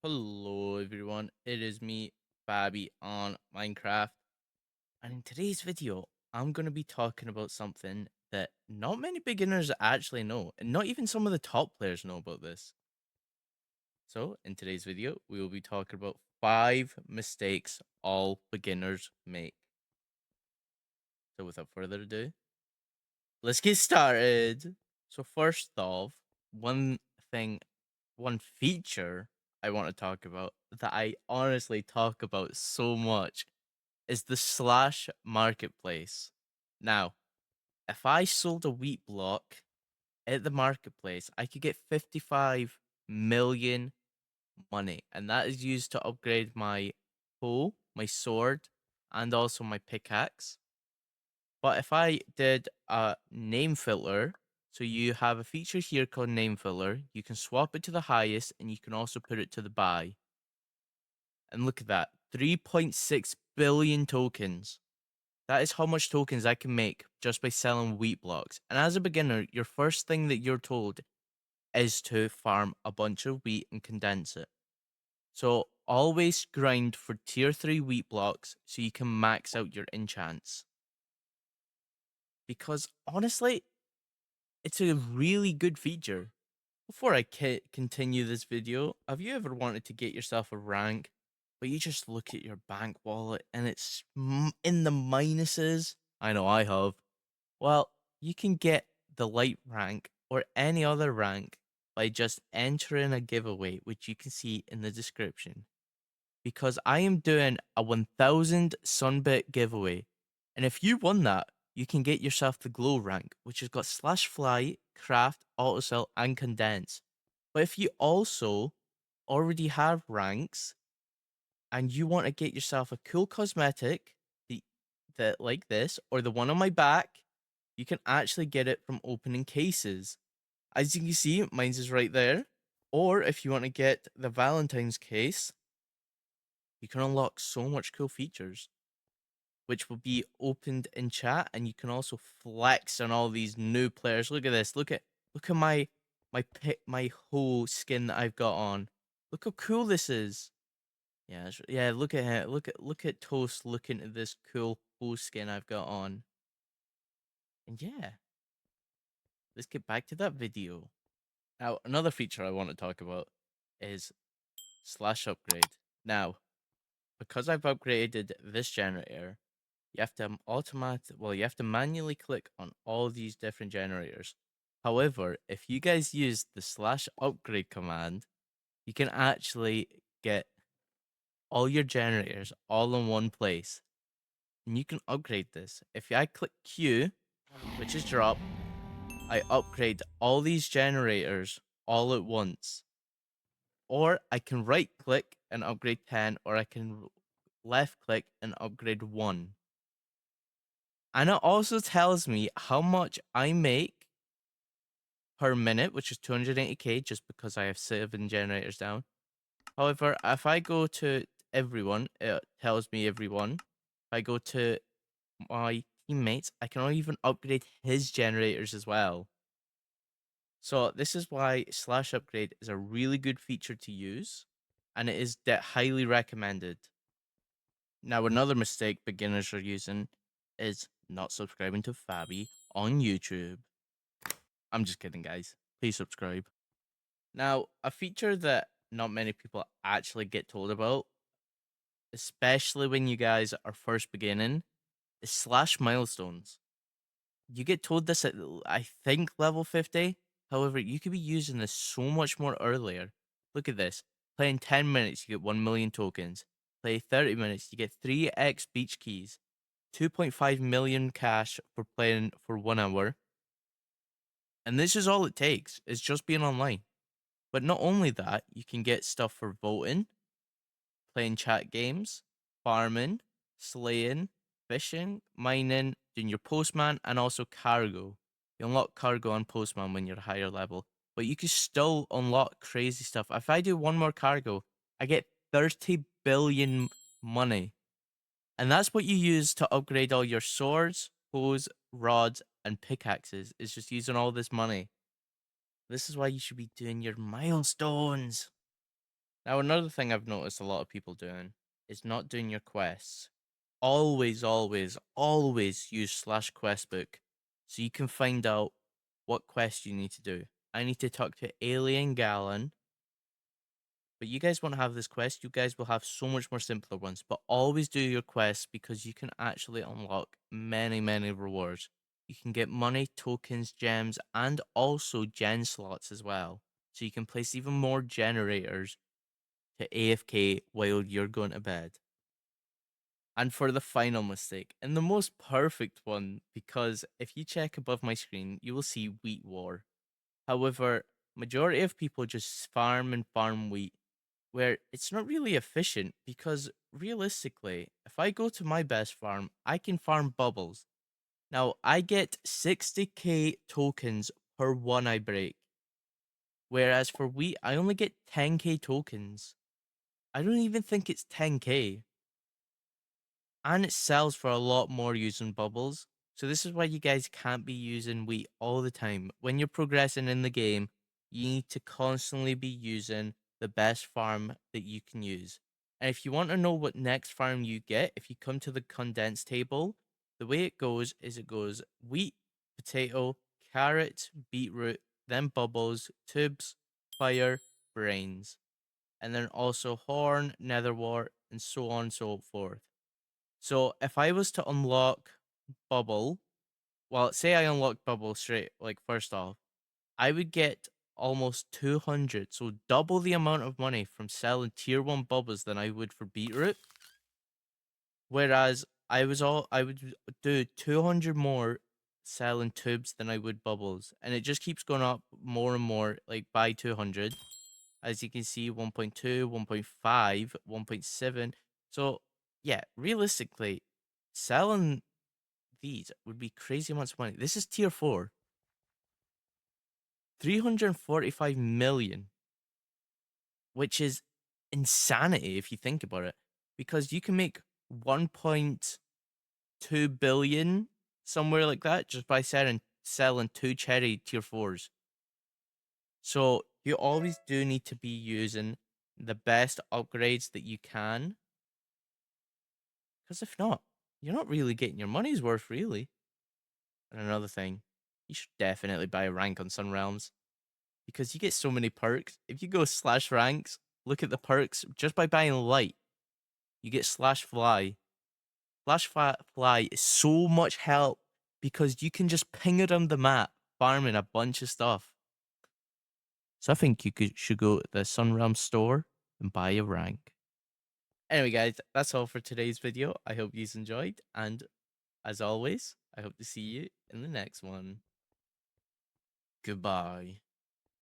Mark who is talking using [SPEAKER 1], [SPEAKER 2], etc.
[SPEAKER 1] Hello everyone, it is me, Fabi, on Minecraft, and in today's video, I'm going to be talking about something that not many beginners actually know, and not even some of the top players know about this. So, in today's video, we will be talking about 5 mistakes all beginners make. So, without further ado, let's get started. So, first off, one thing, one feature I want to talk about that I honestly talk about so much is the slash marketplace. Now, if I sold a wheat block at the marketplace, I could get 55 million money, and that is used to upgrade my hoe, my sword, and also my pickaxe. But if I did a name filter, so you have a feature here called name filter, you can swap it to the highest and you can also put it to the buy. And look at that, 3.6 billion tokens. That is how much tokens I can make just by selling wheat blocks. And as a beginner, your first thing that you're told is to farm a bunch of wheat and condense it. So always grind for tier 3 wheat blocks so you can max out your enchants. Because honestly, it's a really good feature. Before I continue this video, have you ever wanted to get yourself a rank, but you just look at your bank wallet and it's in the minuses? I know I have. Well, you can get the light rank or any other rank by just entering a giveaway, which you can see in the description. Because I am doing a 1000 SunBit giveaway. And if you won that, you can get yourself the glow rank, which has got slash fly, craft, auto sell, and condense. But if you also already have ranks and you want to get yourself a cool cosmetic, the that like this, or the one on my back, you can actually get it from opening cases. As you can see, mine's is right there. Or if you want to get the Valentine's case, you can unlock so much cool features, which will be opened in chat, and you can also flex on all these new players. Look at this. Look at my whole skin that I've got on. Look how cool this is. Yeah, yeah. Look at him. Look at Toast looking at this cool whole skin I've got on. And yeah, let's get back to that video. Now, another feature I want to talk about is slash upgrade. Now, because I've upgraded this generator, you have to you have to manually click on all these different generators. However, if you guys use the slash upgrade command, you can actually get all your generators all in one place. And you can upgrade this. If I click Q, which is drop, I upgrade all these generators all at once. Or I can right click and upgrade 10, or I can left click and upgrade 1. And it also tells me how much I make per minute, which is 280k, just because I have 7 generators down. However, if I go to everyone, it tells me everyone. If I go to my teammates, I can even upgrade his generators as well. So this is why slash upgrade is a really good feature to use, and it is highly recommended. Now, another mistake beginners are using is not subscribing to Fabi on YouTube. I'm just kidding, guys. Please subscribe. Now, a feature that not many people actually get told about, especially when you guys are first beginning, is slash milestones. You get told this at, I think, level 50. However, you could be using this so much more earlier. Look at this. Playing 10 minutes, you get 1 million tokens. Play 30 minutes, you get 3x beach keys. 2.5 million cash for playing for 1 hour. And this is all it takes. It's just being online. But not only that, you can get stuff for voting, playing chat games, farming, slaying, fishing, mining, doing your postman, and also cargo. You unlock cargo and postman when you're higher level, but you can still unlock crazy stuff. If I do one more cargo, I get 30 billion money. And that's what you use to upgrade all your swords, bows, rods, and pickaxes, is just using all this money. This is why you should be doing your milestones. Now, another thing I've noticed a lot of people doing is not doing your quests. Always, always, always use slash questbook so you can find out what quest you need to do. I need to talk to Alien Gallon, but you guys won't have this quest. You guys will have so much more simpler ones. But always do your quests because you can actually unlock many, many rewards. You can get money, tokens, gems, and also gen slots as well. So you can place even more generators to AFK while you're going to bed. And for the final mistake, and the most perfect one, because if you check above my screen, you will see Wheat War. However, majority of people just farm and farm wheat, where it's not really efficient because realistically, if I go to my best farm, I can farm bubbles. Now, I get 60k tokens per one I break, whereas for wheat, I only get 10k tokens. I don't even think it's 10k. And it sells for a lot more using bubbles. So this is why you guys can't be using wheat all the time. When you're progressing in the game, you need to constantly be using the best farm that you can use. And if you want to know what next farm you get, if you come to the condensed table, the way it goes is it goes wheat, potato, carrot, beetroot, then bubbles, tubes, fire, brains, and then also horn, netherwart, and so on and so forth. So if I was to unlock Bubble, well, say I unlock Bubble straight, like first off, I would get almost 200, so double the amount of money from selling tier 1 bubbles than I would for beetroot. Whereas I would do 200 more selling tubes than I would bubbles. And it just keeps going up more and more, like by 200. As you can see, 1.2, 1.5, 1.7. So yeah, realistically, selling these would be crazy amounts of money. This is tier 4. 345 million, which is insanity if you think about it. Because you can make 1.2 billion somewhere like that just by selling 2 cherry tier 4s. So you always do need to be using the best upgrades that you can. Because if not, you're not really getting your money's worth, really. And another thing, you should definitely buy a rank on Sun Realms because you get so many perks. If you go slash ranks, look at the perks just by buying light. You get slash fly. Fly is so much help because you can just ping around the map farming a bunch of stuff. So I think should go to the Sun Realms store and buy a rank. Anyway, guys, that's all for today's video. I hope you enjoyed, and as always, I hope to see you in the next one. Goodbye.